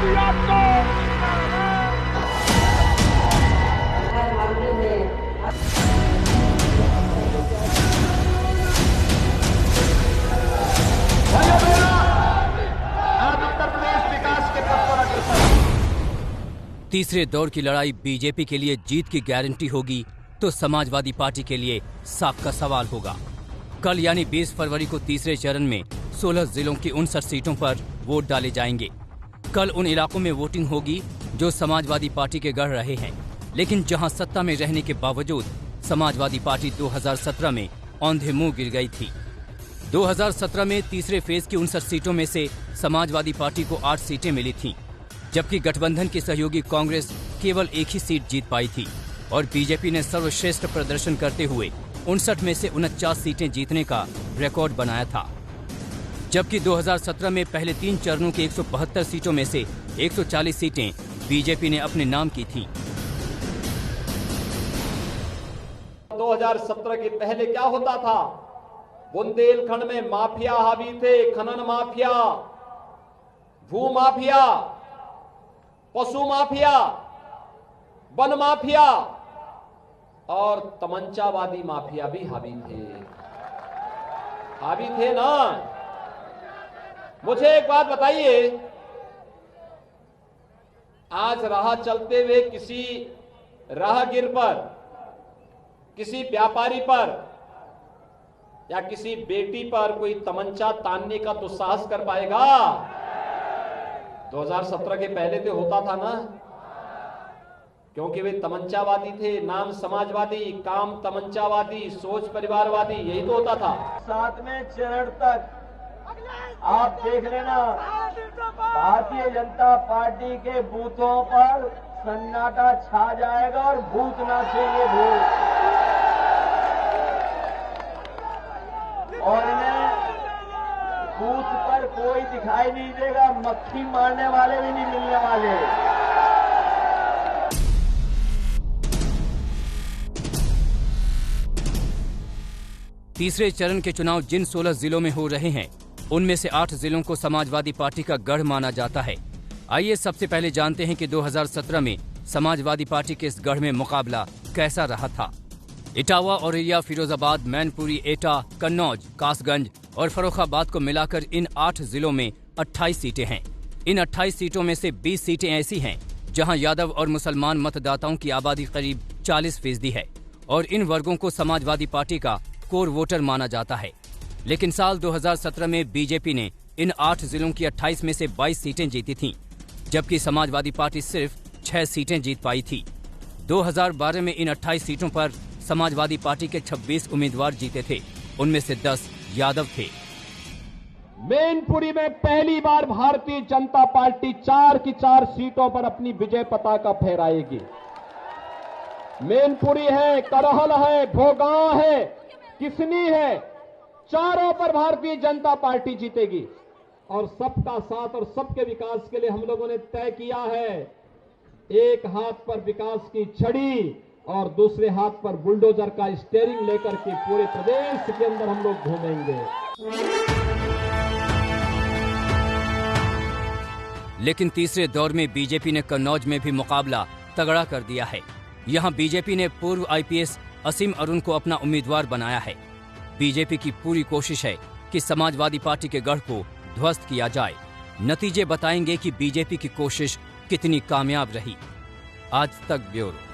Party आपको। तीसरे दौर की लड़ाई बीजेपी के लिए जीत की गारंटी होगी तो समाजवादी पार्टी के लिए साख का सवाल होगा। कल यानी 20 फरवरी को तीसरे चरण में 16 जिलों की 59 सीटों पर वोट डाले जाएंगे। कल उन इलाकों में वोटिंग होगी जो समाजवादी पार्टी के गढ़ रहे हैं, लेकिन जहां सत्ता में रहने के बावजूद समाजवादी पार्टी 2017 में औंधे मुंह गिर गई थी। 2017 में तीसरे फेज की 59 सीटों में से समाजवादी पार्टी को 8 सीटें मिली थीं, जबकि गठबंधन की सहयोगी कांग्रेस केवल एक ही सीट जीत पाई थी और बीजेपी ने सर्वश्रेष्ठ प्रदर्शन करते हुए 59 में से 49 सीटें जीतने का रिकॉर्ड बनाया था। जबकि 2017 में पहले 3 चरणों की 172 सीटों में से 140 सीटें बीजेपी ने अपने नाम की थीं। 2017 के पहले क्या होता था? बुंदेलखंड में माफिया हावी थे, खनन माफिया, भू माफिया, पशु माफिया, वन माफिया और तमंचावादी माफिया भी हावी थे ना। मुझे एक बात बताइए, आज राह चलते हुए किसी राहगीर पर, किसी व्यापारी पर या किसी बेटी पर कोई तमंचा तानने का दुस्साहस कर पाएगा? 2017 के पहले तो होता था ना, क्योंकि वे तमंचावादी थे, नाम समाजवादी, काम तमंचावादी, सोच परिवारवादी, यही तो होता था। 7वें चरण तक आप देख लेना, भारतीय जनता पार्टी के बूथों पर सन्नाटा छा जाएगा और भूत नाचेंगे भूत। और इन्हें बूथ पर कोई दिखाई नहीं देगा, मक्खी मारने वाले भी नहीं मिलने वाले। तीसरे चरण के चुनाव जिन 16 जिलों में हो रहे हैं, उनमें से 8 जिलों को समाजवादी पार्टी का गढ़ माना जाता है। आइए सबसे पहले जानते हैं कि 2017 में समाजवादी पार्टी के इस गढ़ में मुकाबला कैसा रहा था। इटावा, औरैया, फिरोजाबाद, मैनपुरी, एटा, कन्नौज, कासगंज और फर्रुखाबाद को मिलाकर इन 8 जिलों में 28 सीटें हैं। इन 28 सीटों में से 20 सीटें ऐसी हैं जहां यादव और मुसलमान मतदाताओं की आबादी करीब 40% है और इन वर्गों को समाजवादी पार्टी का कोर वोटर माना जाता है। लेकिन साल 2017 में बीजेपी ने इन 8 जिलों की 28 में से 22 सीटें जीती थीं, जबकि समाजवादी पार्टी सिर्फ 6 सीटें जीत पाई थी। 2012 में इन 28 सीटों पर समाजवादी पार्टी के 26 उम्मीदवार जीते थे, उनमें से 10 यादव थे। मैनपुरी में पहली बार भारतीय जनता पार्टी 4 की 4 सीटों पर अपनी विजय पताका फहराएगी। मैनपुरी है, करहल है, भोगांव है, किसनी है, चारों पर भारतीय जनता पार्टी जीतेगी। और सबका साथ और सबके विकास के लिए हम लोगों ने तय किया है, एक हाथ पर विकास की छड़ी और दूसरे हाथ पर बुलडोजर का स्टीयरिंग लेकर के पूरे प्रदेश के अंदर हम लोग घूमेंगे। लेकिन तीसरे दौर में बीजेपी ने कन्नौज में भी मुकाबला तगड़ा कर दिया है। यहां बीजेपी ने पूर्व आईपीएस असीम अरुण को अपना उम्मीदवार बनाया है। बीजेपी की पूरी कोशिश है कि समाजवादी पार्टी के गढ़ को ध्वस्त किया जाए। नतीजे बताएंगे कि बीजेपी की कोशिश कितनी कामयाब रही। आज तक ब्यूरो।